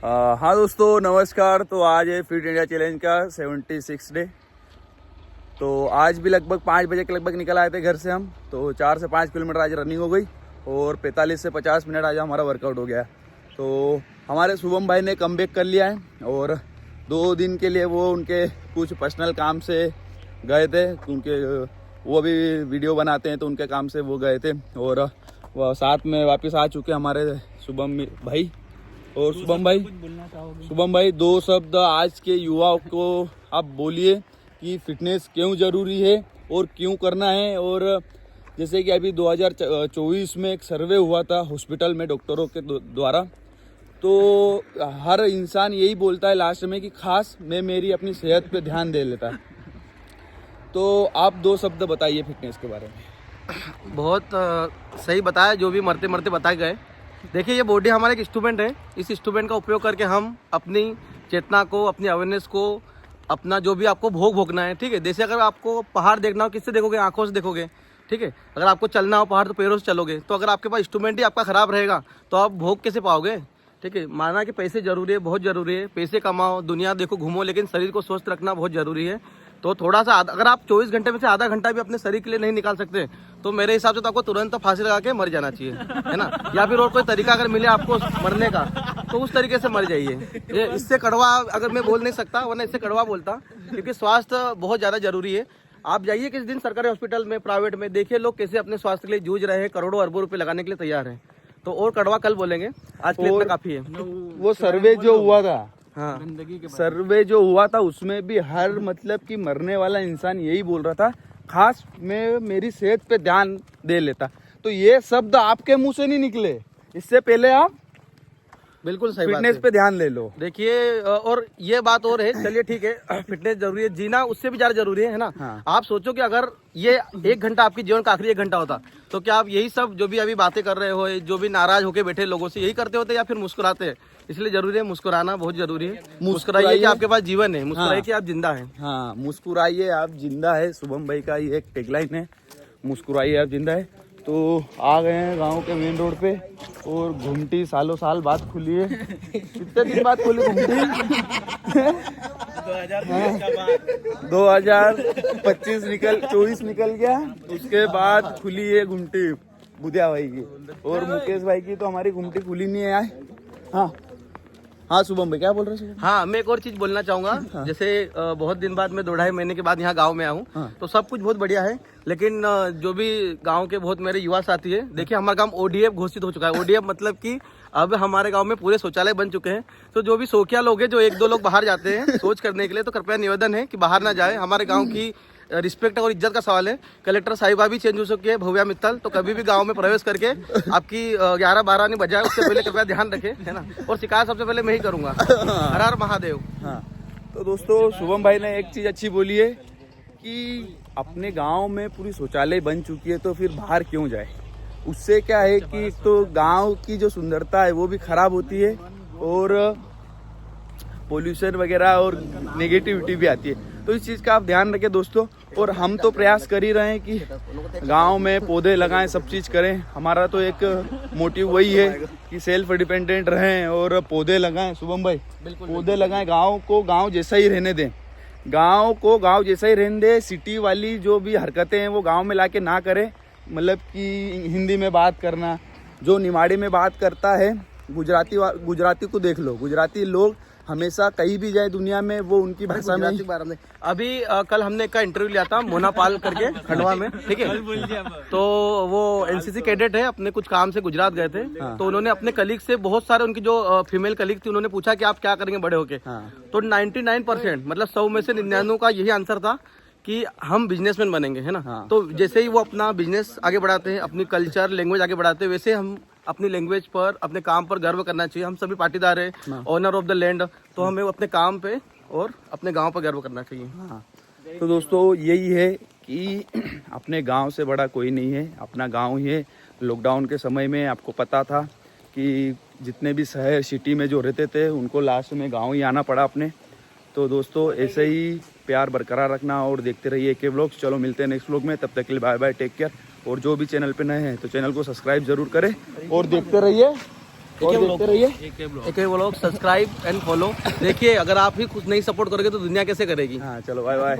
हाँ दोस्तों नमस्कार। तो आज है फिट इंडिया चैलेंज का 76 डे। तो आज भी लगभग 5 बजे के लगभग निकल आए थे घर से हम। तो 4 से 5 किलोमीटर आज रनिंग हो गई और 45 से 50 मिनट आज हमारा वर्कआउट हो गया। तो हमारे शुभम भाई ने कमबैक कर लिया है और 2 दिन के लिए वो उनके कुछ पर्सनल काम से गए थे। उनके वो भी वीडियो बनाते हैं तो उनके काम से वो गए थे और वह साथ में वापस आ चुके हमारे शुभम भाई। और शुभम भाई 2 शब्द आज के युवाओं को आप बोलिए कि फिटनेस क्यों ज़रूरी है और क्यों करना है। और जैसे कि अभी 2024 में एक सर्वे हुआ था हॉस्पिटल में डॉक्टरों के द्वारा, तो हर इंसान यही बोलता है लास्ट में कि खास मैं मेरी अपनी सेहत पे ध्यान दे लेता है। तो आप 2 शब्द बताइए फिटनेस के बारे में। बहुत सही बताया, जो भी मरते मरते बताए गए। देखिए, ये बॉडी हमारा एक इंस्ट्रूमेंट है। इस इंस्ट्रूमेंट का उपयोग करके हम अपनी चेतना को, अपनी अवेयरनेस को, अपना जो भी आपको भोग भोगना है, ठीक है। जैसे अगर आपको पहाड़ देखना हो, किससे देखोगे? आंखों से देखोगे, ठीक है। अगर आपको चलना हो पहाड़ तो पैरों से चलोगे। तो अगर आपके पास इंस्ट्रूमेंट ही आपका खराब रहेगा तो आप भोग कैसे पाओगे? ठीक है। माना कि पैसे जरूरी है, बहुत जरूरी है, पैसे कमाओ, दुनिया देखो, घूमो, लेकिन शरीर को स्वस्थ रखना बहुत जरूरी है। तो थोड़ा सा अगर आप 24 घंटे में से आधा घंटा भी अपने शरीर के लिए नहीं निकाल सकते तो मेरे हिसाब से तो आपको तुरंत फांसी लगा के मर जाना चाहिए, है ना। या फिर और कोई तरीका अगर मिले आपको मरने का तो उस तरीके से मर जाइए। ये इससे कड़वा अगर मैं बोल नहीं सकता, वरना इससे कड़वा बोलता, क्योंकि स्वास्थ्य बहुत ज़्यादा जरूरी है। आप जाइए किस दिन सरकारी हॉस्पिटल में, प्राइवेट में, देखिए लोग कैसे अपने स्वास्थ्य के लिए जूझ रहे हैं, करोड़ों अरबों रुपए लगाने के लिए तैयार हैं। तो और कड़वा कल बोलेंगे, आज के लिए इतना काफी है। वो सर्वे जो हुआ था, हाँ, सर्वे जो हुआ था उसमें भी हर मतलब कि मरने वाला इंसान यही बोल रहा था, खास मैं मेरी सेहत पे ध्यान दे लेता। तो ये शब्द आपके मुंह से नहीं निकले, इससे पहले आप बिल्कुल सही फिटनेस पे ध्यान ले लो। देखिए, और ये बात और है, चलिए ठीक है, फिटनेस जरूरी है, जीना उससे भी ज्यादा जरूरी है ना। हाँ। आप सोचो कि अगर ये 1 घंटा आपकी जीवन का आखिरी 1 घंटा होता तो क्या आप यही सब जो भी अभी बातें कर रहे हो, जो भी नाराज होके बैठे लोगों से, यही करते होते या फिर मुस्कुराते हैं? इसलिए जरूरी है मुस्कुराना, बहुत जरूरी है। मुस्कुराइए कि आपके पास जीवन है, मुस्कुराइए कि आप जिंदा है। हाँ, मुस्कुराइए आप जिंदा है, शुभम भाई का ये एक टैगलाइन है, मुस्कुराइए आप जिंदा है। तो आ गए हैं गांव के मेन रोड पे और घुमटी सालों साल बाद खुली है। कितने दिन बाद खुली घुमटी? 2025 24 निकल गया, उसके बाद खुली है घुमटी बुधिया भाई की। और मुकेश भाई की तो हमारी घुमटी खुली नहीं है। हाँ हाँ शुभम भाई क्या बोल रहे हैं? हाँ, मैं एक और चीज बोलना चाहूंगा। हाँ। जैसे बहुत दिन बाद मैं 2-2.5 महीने के बाद यहाँ गांव में आया हूँ। हाँ। तो सब कुछ बहुत बढ़िया है, लेकिन जो भी गांव के बहुत मेरे युवा साथी है, देखिए हमारा गांव ODF घोषित हो चुका है। ODF मतलब कि अब हमारे गांव में पूरे शौचालय बन चुके हैं। तो जो भी शौकिया लोग हैं, जो 1-2 लोग बाहर जाते हैं शौच करने के लिए, तो कृपया निवेदन है कि बाहर ना जाए। हमारे गाँव की रिस्पेक्ट और इज्जत का सवाल है। कलेक्टर साहिबा भी चेंज हो चुकी है, भव्या मित्तल। तो कभी भी गांव में प्रवेश करके आपकी 11-12 नहीं बजाए, उससे पहले कृपया ध्यान रखें, है ना। और शिकायत सबसे पहले मैं ही करूंगा। हर हर महादेव। हाँ, तो दोस्तों शुभम भाई ने एक चीज अच्छी बोली है कि अपने गांव में पूरी शौचालय बन चुकी है तो फिर बाहर क्यों जाए। उससे क्या है कि तो गांव की जो सुंदरता है वो भी खराब होती है और पोल्यूशन वगैरह और नेगेटिविटी भी आती है। तो इस चीज़ का आप ध्यान रखें दोस्तों। और हम तो प्रयास कर ही रहे हैं कि गांव में पौधे लगाएं, सब चीज़ करें। हमारा तो एक मोटिव वही है कि सेल्फ डिपेंडेंट रहें और पौधे लगाएं। शुभम भाई पौधे लगाएं, गांव को गांव जैसा ही रहने दें, गांव को गांव जैसा ही रहने दें। सिटी वाली जो भी हरकतें हैं वो गांव में लाके ना करें। मतलब कि हिंदी में बात करना, जो निमाड़ी में बात करता है, गुजराती को देख लो, गुजराती लोग हमेशा कहीं भी जाए दुनिया में वो उनकी भाषा में। अभी कल हमने एक का इंटरव्यू लिया था मोना पाल करके खंडवा में, ठीक है। तो वो NCC कैडेट है, अपने कुछ काम से गुजरात गए थे। हाँ। तो उन्होंने अपने कलीग से, बहुत सारे उनकी जो फीमेल कलीग थी, उन्होंने पूछा कि आप क्या करेंगे बड़े होके। हाँ। तो 99% मतलब 100 में से 99 का यही आंसर था कि हम बिजनेसमैन बनेंगे, है ना। हाँ। तो जैसे ही वो अपना बिजनेस आगे बढ़ाते हैं, अपनी कल्चर लैंग्वेज आगे बढ़ाते हैं, वैसे हम अपनी लैंग्वेज पर, अपने काम पर गर्व करना चाहिए। हम सभी पाटीदार हैं, ऑनर ऑफ द लैंड, तो हमें अपने काम पे और अपने गांव पर गर्व करना चाहिए। हाँ। तो दोस्तों यही है कि अपने गांव से बड़ा कोई नहीं है, अपना गांव ही है। लॉकडाउन के समय में आपको पता था कि जितने भी शहर सिटी में जो रहते थे उनको लास्ट में गाँव ही आना पड़ा अपने। तो दोस्तों ऐसे ही प्यार बरकरार रखना और देखते रहिए AK व्लॉग्स। चलो मिलते हैं नेक्स्ट व्लॉग में, तब तक के लिए बाय बाय, टेक केयर। और जो भी चैनल पे नए हैं तो चैनल को सब्सक्राइब जरूर करें और देखते रहिए और देखते रहिए। AK blog subscribe and follow. देखिए अगर आप ही खुद नहीं सपोर्ट करोगे तो दुनिया कैसे करेगी। हाँ चलो बाय बाय।